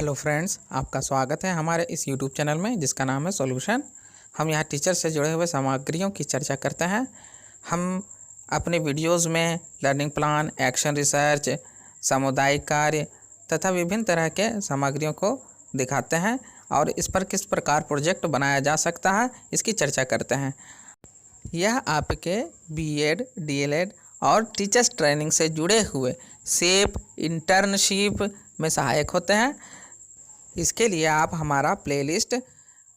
Hello friends, आपका स्वागत है हमारे इस यूट्यूब चैनल में जिसका नाम है सॉल्यूशन। हम यहाँ टीचर से जुड़े हुए सामग्रियों की चर्चा करते हैं। हम अपने वीडियोस में लर्निंग प्लान, एक्शन रिसर्च, सामुदायिक कार्य तथा विभिन्न तरह के सामग्रियों को दिखाते हैं और इस पर किस प्रकार प्रोजेक्ट बनाया जा सकता है इसकी चर्चा करते हैं। यह आपके बीएड, डीएलएड और टीचर्स ट्रेनिंग से जुड़े हुए सेप, इंटर्नशिप में सहायक होते हैं। इसके लिए आप हमारा प्लेलिस्ट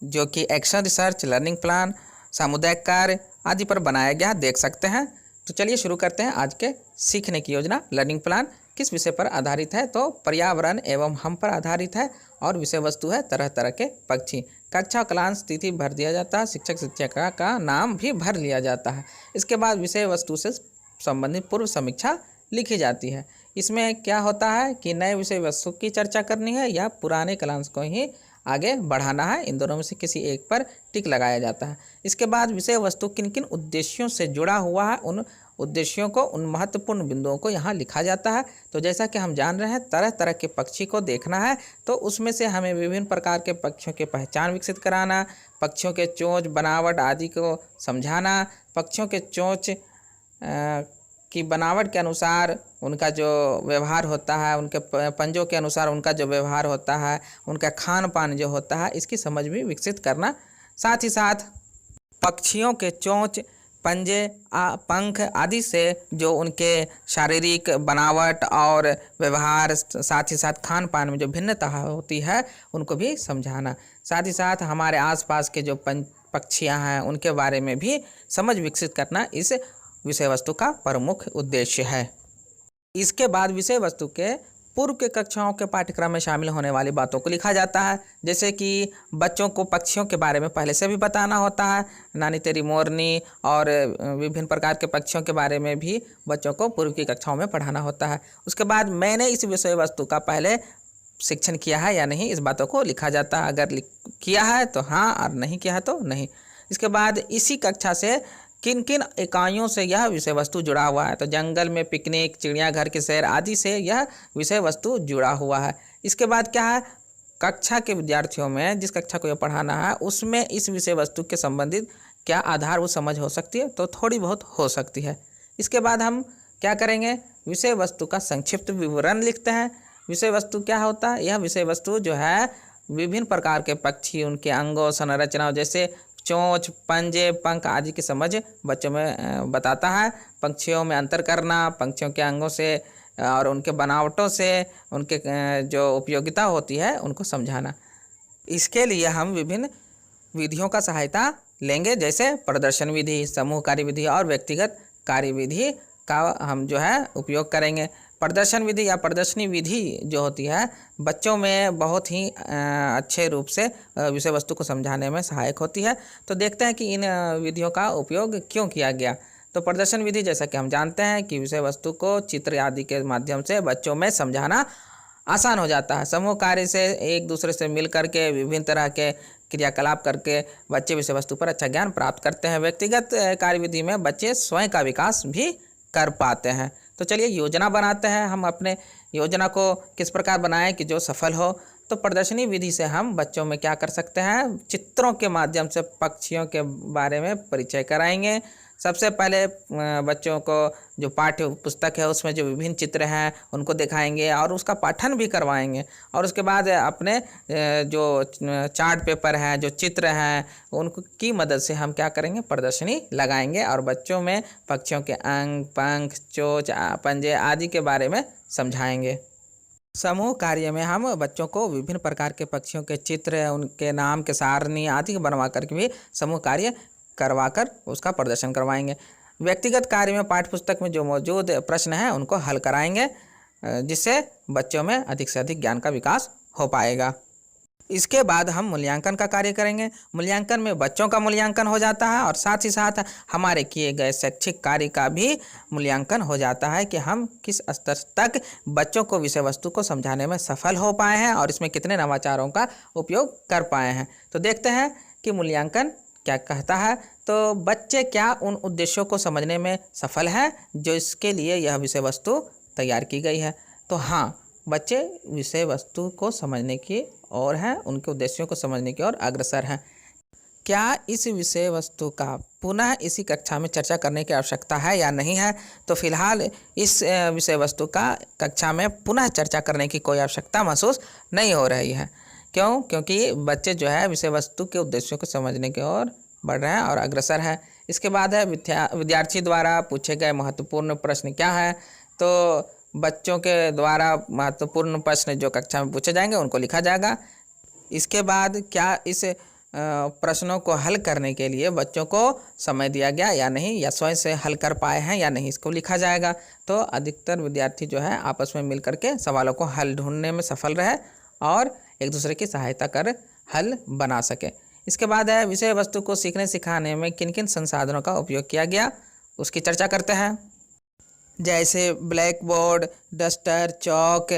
जो कि एक्शन रिसर्च, लर्निंग प्लान, सामुदायिक कार्य आदि पर बनाया गया देख सकते हैं। तो चलिए शुरू करते हैं आज के सीखने की योजना। लर्निंग प्लान किस विषय पर आधारित है? तो पर्यावरण एवं हम पर आधारित है और विषय वस्तु है तरह तरह के पक्षी। कक्षा, क्लास, तिथि भर दिया जाता है, शिक्षक शिक्षिका का नाम भी भर लिया जाता है। इसके बाद विषय वस्तु से संबंधित पूर्व समीक्षा लिखी जाती है। इसमें क्या होता है कि नए विषय वस्तु की चर्चा करनी है या पुराने क्लास को ही आगे बढ़ाना है, इन दोनों में से किसी एक पर टिक लगाया जाता है। इसके बाद विषय वस्तु किन किन उद्देश्यों से जुड़ा हुआ है, उन उद्देश्यों को, उन महत्वपूर्ण बिंदुओं को यहाँ लिखा जाता है। तो जैसा कि हम जान रहे हैं, तरह तरह के पक्षी को देखना है, तो उसमें से हमें विभिन्न प्रकार के पक्षियों की पहचान विकसित कराना, पक्षियों के चोंच, बनावट आदि को समझाना, पक्षियों के चोंच की बनावट के अनुसार उनका जो व्यवहार होता है, उनके पंजों के अनुसार उनका जो व्यवहार होता है, उनका खान पान जो होता है, इसकी समझ भी विकसित करना। साथ ही साथ पक्षियों के चोंच, पंजे, पंख आदि से जो उनके शारीरिक बनावट और व्यवहार, साथ ही साथ खान पान में जो भिन्नता होती है उनको भी समझाना। साथ ही साथ हमारे आसपास के जो पक्षियाँ हैं उनके बारे में भी समझ विकसित करना इस विषय वस्तु का प्रमुख उद्देश्य है। इसके बाद विषय वस्तु के पूर्व के कक्षाओं के पाठ्यक्रम में शामिल होने वाली बातों को लिखा जाता है। जैसे कि बच्चों को पक्षियों के बारे में पहले से भी बताना होता है, नानी तेरी मोरनी और विभिन्न प्रकार के पक्षियों के बारे में भी बच्चों को पूर्व की कक्षाओं में पढ़ाना होता है। उसके बाद मैंने इस विषय वस्तु का पहले शिक्षण किया है या नहीं, इस बातों को लिखा जाता है। अगर किया है तो हाँ और नहीं किया है तो नहीं। इसके बाद इसी कक्षा से किन किन इकाइयों से यह विषय वस्तु जुड़ा हुआ है, तो जंगल में पिकनिक, चिड़ियाघर की सैर आदि से यह विषय वस्तु जुड़ा हुआ है। इसके बाद क्या है, कक्षा के विद्यार्थियों में जिस कक्षा को यह पढ़ाना है उसमें इस विषय वस्तु के संबंधित क्या आधारभूत समझ हो सकती है, तो थोड़ी बहुत हो सकती है। इसके बाद हम क्या करेंगे, विषय वस्तु का संक्षिप्त विवरण लिखते हैं। विषय वस्तु क्या होता है? यह विषय वस्तु जो है विभिन्न प्रकार के पक्षी, उनके अंगों, संरचनाओं जैसे चोंच, पंजे, पंख आदि की समझ बच्चों में बताता है। पक्षियों में अंतर करना, पक्षियों के अंगों से और उनके बनावटों से उनके जो उपयोगिता होती है उनको समझाना। इसके लिए हम विभिन्न विधियों का सहायता लेंगे, जैसे प्रदर्शन विधि, समूह कार्य विधि और व्यक्तिगत कार्य विधि का हम जो है उपयोग करेंगे। प्रदर्शन विधि या प्रदर्शनी विधि जो होती है बच्चों में बहुत ही अच्छे रूप से विषय वस्तु को समझाने में सहायक होती है। तो देखते हैं कि इन विधियों का उपयोग क्यों किया गया। तो प्रदर्शन विधि, जैसा कि हम जानते हैं कि विषय वस्तु को चित्र आदि के माध्यम से बच्चों में समझाना आसान हो जाता है। समूह कार्य से एक दूसरे से मिल करके विभिन्न तरह के क्रियाकलाप करके बच्चे विषय वस्तु पर अच्छा ज्ञान प्राप्त करते हैं। व्यक्तिगत कार्यविधि में बच्चे स्वयं का विकास भी कर पाते हैं। तो चलिए योजना बनाते हैं। हम अपने योजना को किस प्रकार बनाएं कि जो सफल हो। तो प्रदर्शनी विधि से हम बच्चों में क्या कर सकते हैं, चित्रों के माध्यम से पक्षियों के बारे में परिचय कराएंगे। सबसे पहले बच्चों को जो पाठ्य पुस्तक है उसमें जो विभिन्न चित्र हैं उनको दिखाएंगे और उसका पाठन भी करवाएंगे। और उसके बाद अपने जो चार्ट पेपर हैं, जो चित्र हैं, उनकी मदद से हम क्या करेंगे, प्रदर्शनी लगाएंगे और बच्चों में पक्षियों के अंग, पंख, चोंच, पंजे आदि के बारे में समझाएंगे। समूह कार्य में हम बच्चों को विभिन्न प्रकार के पक्षियों के चित्र, उनके नाम के सारणी आदि बनवा करके भी समूह कार्य करवाकर उसका प्रदर्शन करवाएंगे। व्यक्तिगत कार्य में पाठ्यपुस्तक में जो मौजूद प्रश्न हैं उनको हल कराएंगे, जिससे बच्चों में अधिक से अधिक ज्ञान का विकास हो पाएगा। इसके बाद हम मूल्यांकन का कार्य करेंगे। मूल्यांकन में बच्चों का मूल्यांकन हो जाता है और साथ ही साथ हमारे किए गए शैक्षिक कार्य का भी मूल्यांकन हो जाता है कि हम किस स्तर तक बच्चों को विषय वस्तु को समझाने में सफल हो पाए हैं और इसमें कितने नवाचारों का उपयोग कर पाए हैं। तो देखते हैं कि मूल्यांकन क्या कहता है। तो बच्चे क्या उन उद्देश्यों को समझने में सफल हैं जो इसके लिए यह विषय वस्तु तैयार की गई है। तो हाँ, बच्चे विषय वस्तु को समझने की ओर हैं, उनके उद्देश्यों को समझने की ओर अग्रसर हैं। क्या इस विषय वस्तु का पुनः इसी कक्षा में चर्चा करने की आवश्यकता है या नहीं है? तो फिलहाल इस विषय वस्तु का कक्षा में पुनः चर्चा करने की कोई आवश्यकता महसूस नहीं हो रही है। क्यों? क्योंकि बच्चे जो है विषय वस्तु के उद्देश्यों को समझने की ओर बढ़ रहे हैं और अग्रसर हैं। इसके बाद है विद्यार्थी द्वारा पूछे गए महत्वपूर्ण प्रश्न क्या है? तो बच्चों के द्वारा महत्वपूर्ण प्रश्न जो कक्षा में पूछे जाएंगे उनको लिखा जाएगा। इसके बाद क्या इस प्रश्नों को हल करने के लिए बच्चों को समय दिया गया या नहीं, या स्वयं से हल कर पाए हैं या नहीं, इसको लिखा जाएगा। तो अधिकतर विद्यार्थी जो है आपस में मिलकर के सवालों को हल ढूंढने में सफल रहे और एक दूसरे की सहायता कर हल बना सके। इसके बाद है विषय वस्तु को सीखने सिखाने में किन किन संसाधनों का उपयोग किया गया, उसकी चर्चा करते हैं। जैसे ब्लैक बोर्ड, डस्टर, चौक,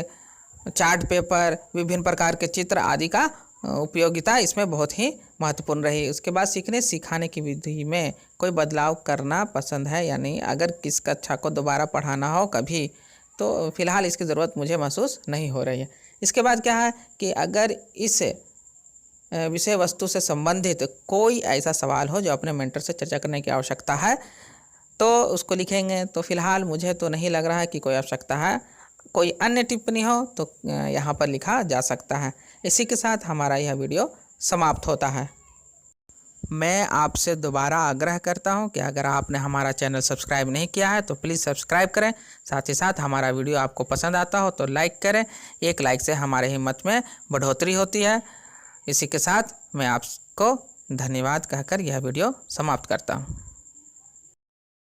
चार्ट पेपर, विभिन्न प्रकार के चित्र आदि का उपयोगिता इसमें बहुत ही महत्वपूर्ण रही। उसके बाद सीखने सिखाने की विधि में कोई बदलाव करना पसंद है या नहीं? अगर किस कक्षा को दोबारा पढ़ाना हो कभी, तो फिलहाल इसकी ज़रूरत मुझे महसूस नहीं हो रही है। इसके बाद क्या है कि अगर इस विषय वस्तु से संबंधित कोई ऐसा सवाल हो जो अपने मेंटर से चर्चा करने की आवश्यकता है तो उसको लिखेंगे। तो फिलहाल मुझे तो नहीं लग रहा है कि कोई आवश्यकता है। कोई अन्य टिप्पणी हो तो यहाँ पर लिखा जा सकता है। इसी के साथ हमारा यह वीडियो समाप्त होता है। मैं आपसे दोबारा आग्रह करता हूं कि अगर आपने हमारा चैनल सब्सक्राइब नहीं किया है तो प्लीज़ सब्सक्राइब करें। साथ ही साथ हमारा वीडियो आपको पसंद आता हो तो लाइक करें। एक लाइक से हमारे हिम्मत में बढ़ोतरी होती है। इसी के साथ मैं आपको धन्यवाद कहकर यह वीडियो समाप्त करता हूं।